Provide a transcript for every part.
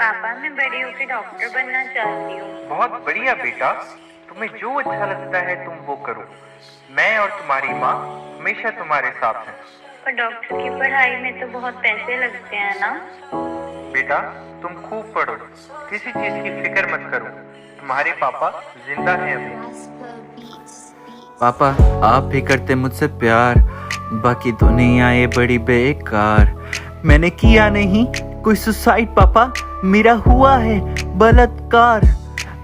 पापा मैं बड़ी होकर डॉक्टर बनना चाहती हूँ। बहुत बढ़िया बेटा, तुम्हें जो अच्छा लगता है तुम वो करो। मैं और तुम्हारी माँ हमेशा तुम्हारे साथ हैं। पर डॉक्टर की पढ़ाई में तो बहुत पैसे लगते हैं ना। बेटा तुम खूब पढ़ो, किसी चीज की फिक्र मत करो। तुम्हारे पापा जिंदा हैं अभी। पापा आप भी करते मुझसे प्यार, बाकी दुनिया ये बड़ी बेकार। मैंने किया नहीं कोई सुसाइड पापा, मेरा हुआ है बलात्कार।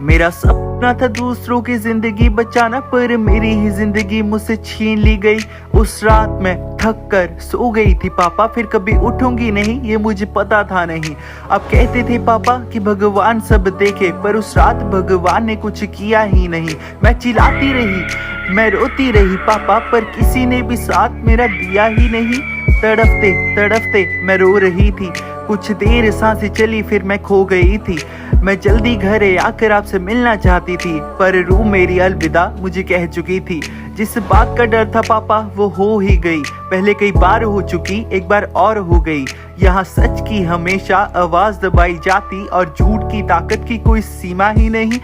मेरा सपना था दूसरों की जिंदगी बचाना, पर मेरी ही जिंदगी मुझसे छीन ली गई। उस रात मैं थक कर सो गई थी पापा, फिर कभी उठूंगी नहीं ये मुझे पता था नहीं। आप कहते थे पापा कि भगवान सब देखे, पर उस रात भगवान ने कुछ किया ही नहीं। मैं चिल्लाती रही, मैं रोती रही पापा, पर किसी ने भी साथ मेरा दिया ही नहीं। तड़पते तड़पते मैं रो रही थी, कुछ देर सांसें चली फिर मैं खो गई थी। मैं जल्दी घरे आकर आपसे मिलना चाहती थी, पर रूह मेरी अलविदा मुझे कह चुकी थी। जिस बात का डर था पापा वो हो ही गई, पहले कई बार हो चुकी एक बार और हो गई। यहाँ सच की हमेशा आवाज दबाई जाती, और झूठ की ताकत की कोई सीमा ही नहीं।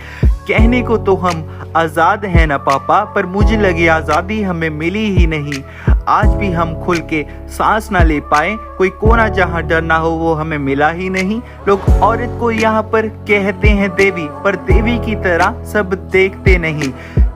कहने को तो हम आजाद हैं ना पापा, पर मुझे लगी आजादी हमें मिली ही नहीं। आज भी हम खुल के सांस ना ले पाए, कोई कोना जहाँ डर ना हो वो हमें मिला ही नहीं। लोग औरत को यहाँ पर कहते हैं देवी, पर देवी की तरह सब देखते नहीं।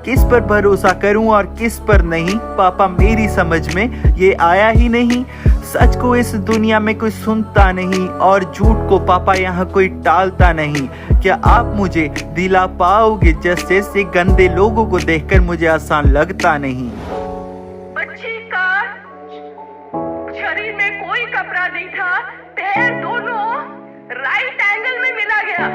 किस पर भरोसा करूं और किस पर नहीं, पापा मेरी समझ में ये आया ही नहीं। सच को इस दुनिया में कोई सुनता नहीं, और झूठ को पापा यहाँ कोई टालता नहीं। क्या आप मुझे दिला पाओगे जस्टिस? ये गंदे लोगों को देखकर मुझे आसान लगता नहीं। बच्ची का शरीर में कोई कपड़ा नहीं था, पैर दोनों राइट एंगल में मिला गया,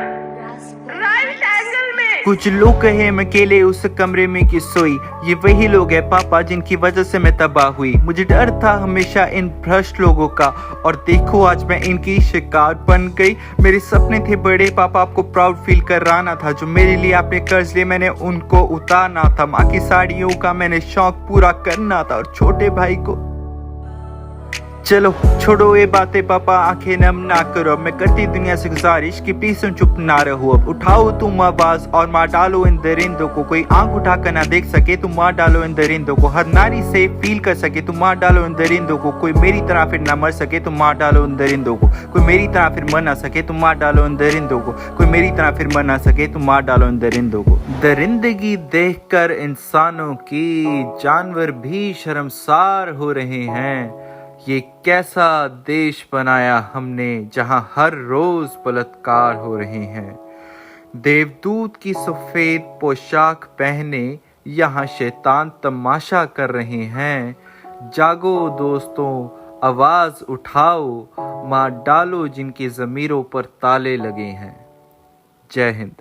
राइट एंगल में। कुछ लोग कहे मैं अकेले उस कमरे में की सोई, ये वही लोग हैं पापा जिनकी वजह से मैं तबाह हुई। मुझे डर था हमेशा इन भ्रष्ट लोगों का, और देखो आज मैं इनकी शिकार बन गई। मेरे सपने थे बड़े पापा, आपको प्राउड फील कराना था। जो मेरे लिए आपने कर्ज लिए मैंने उनको उतारना था। माँ की साड़ियों का मैंने शौक पूरा करना था, और छोटे भाई को। चलो छोड़ो ये बातें पापा, आंखें नम ना करो। मैं करती दुनिया से गुजारिश कि प्लीज तुम चुप ना रहो। अब उठाओ तुम आवाज और मार डालो इन दरिंदों को। कोई आंख उठा कर ना देख सके तुम मार डालो इन दरिंदों को। हर नारी से फील कर सके तुम मार डालो इन दरिंदों को। कोई मेरी तरह फिर ना मर सके तुम मार डालो इन दरिंदों को। कोई मेरी तरह फिर मर ना सके तुम मार डालो इन दरिंदों को। कोई मेरी तरह फिर मर ना सके तुम मार डालो इन दरिंदों को। दरिंदगी देखकर इंसानों की जानवर भी शर्मसार हो रहे हैं। ये कैसा देश बनाया हमने जहां हर रोज बलात्कार हो रहे हैं। देवदूत की सफेद पोशाक पहने यहाँ शैतान तमाशा कर रहे हैं। जागो दोस्तों, आवाज उठाओ, मार डालो जिनकी ज़मीरों पर ताले लगे हैं। जय हिंद।